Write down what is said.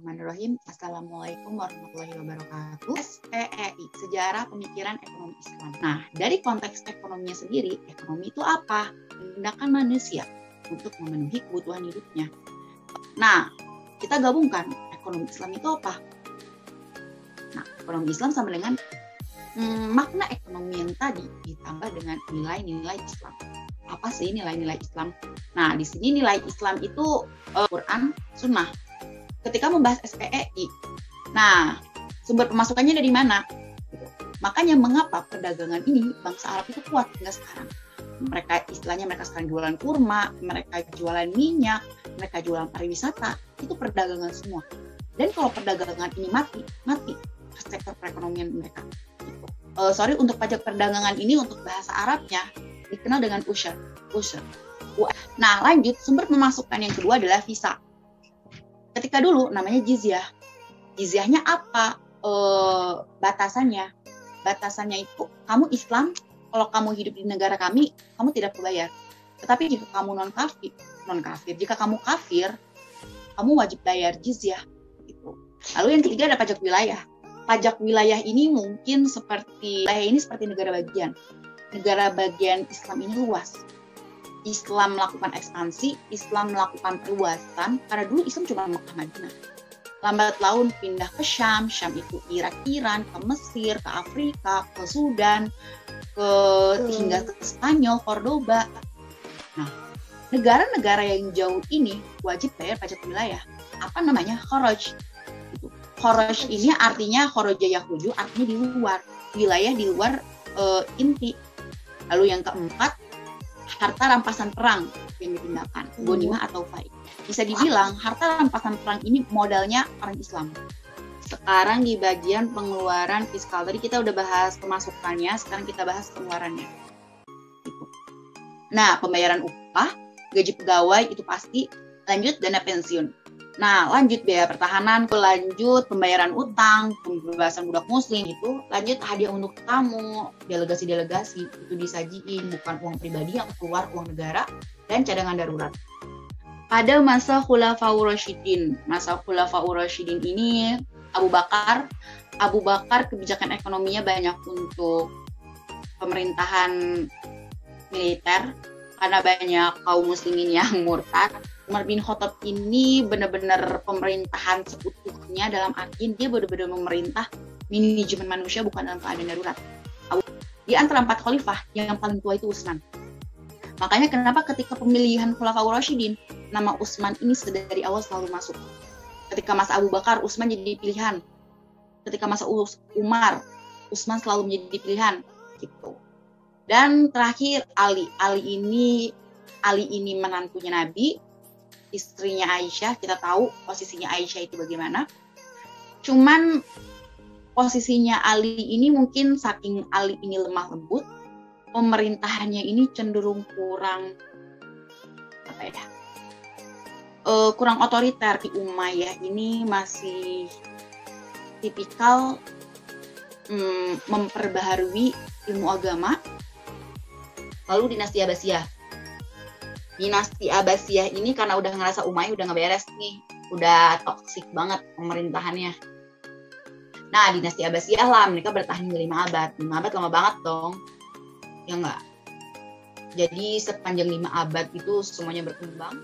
Bismillahirrahmanirrahim. Assalamualaikum warahmatullahi wabarakatuh. SPEI, Sejarah Pemikiran Ekonomi Islam. Nah, dari konteks ekonominya sendiri, ekonomi itu apa? Tindakan manusia untuk memenuhi kebutuhan hidupnya. Nah, kita gabungkan ekonomi Islam itu apa? Nah, ekonomi Islam sama dengan makna ekonomi yang tadi ditambah dengan nilai-nilai Islam. Apa sih nilai-nilai Islam? Nah, di sini nilai Islam itu Quran, Sunnah. Ketika membahas SPEI, nah sumber pemasukannya dari mana? Makanya mengapa perdagangan ini bangsa Arab itu kuat hingga sekarang. Mereka sekarang jualan kurma, mereka jualan minyak, mereka jualan pariwisata, itu perdagangan semua. Dan kalau perdagangan ini mati sektor perekonomian mereka. Untuk pajak perdagangan ini untuk bahasa Arabnya dikenal dengan usyr. Nah, lanjut, sumber pemasukan yang kedua adalah visa. Ketika dulu namanya jizyah. Jizyahnya apa? Batasannya itu kamu Islam, kalau kamu hidup di negara kami, kamu tidak berbayar. Tetapi jika kamu non kafir, jika kamu kafir, kamu wajib bayar jizyah. Gitu. Lalu yang ketiga ada pajak wilayah. Pajak wilayah ini mungkin seperti negara bagian. Negara bagian Islam ini luas. Islam melakukan ekspansi, Islam melakukan perluasan, karena dulu Islam cuma Mekah Madinah. Lambat laun pindah ke Syam itu Irak, Iran, ke Mesir, ke Afrika, ke Sudan, hingga ke Spanyol, Cordoba. Nah, negara-negara yang jauh ini wajib bayar pajak wilayah. Apa namanya? Kharaj. Kharaj ini artinya kharaja yakhruju, artinya di luar. Wilayah di luar inti. Lalu yang keempat, harta rampasan perang yang dipindahkan, ghanimah atau fai. Bisa dibilang harta rampasan perang ini modalnya orang Islam. Sekarang di bagian pengeluaran fiskal, tadi kita udah bahas pemasukannya, sekarang kita bahas pengeluarannya. Gitu. Nah, pembayaran upah, gaji pegawai itu pasti, lanjut dana pensiun. Nah, lanjut biaya pertahanan, lanjut pembayaran utang, pembebasan budak muslim itu, lanjut hadiah untuk tamu, delegasi-delegasi itu disajiin, bukan uang pribadi yang keluar uang negara, dan cadangan darurat. Pada masa Khulafaur Rasyidin ini Abu Bakar kebijakan ekonominya banyak untuk pemerintahan militer karena banyak kaum muslimin yang murtad. Umar bin Khattab ini benar-benar pemerintahan seutuhnya, dalam arti dia benar-benar memerintah manajemen manusia bukan dalam keadaan darurat. Di antara 4 khalifah yang paling tua itu Utsman. Makanya kenapa ketika pemilihan Khulafaur Rasyidin nama Utsman ini dari awal selalu masuk. Ketika masa Abu Bakar, Utsman jadi pilihan. Ketika masa Umar, Utsman selalu menjadi pilihan. Gitu. Dan terakhir Ali ini menantunya Nabi, istrinya Aisyah. Kita tahu posisinya Aisyah itu bagaimana. Cuman posisinya Ali ini mungkin saking Ali ini lemah lembut, pemerintahannya ini cenderung kurang otoriter. Di Umayyah ini masih tipikal memperbaharui ilmu agama. Lalu dinasti Abbasiyah ini karena udah ngerasa Umayyah udah ngeberes nih, udah toksik banget pemerintahannya. Nah, dinasti Abbasiyah lah, mereka bertahan 5 abad. 5 abad lama banget dong. Ya enggak? Jadi sepanjang 5 abad itu semuanya berkembang.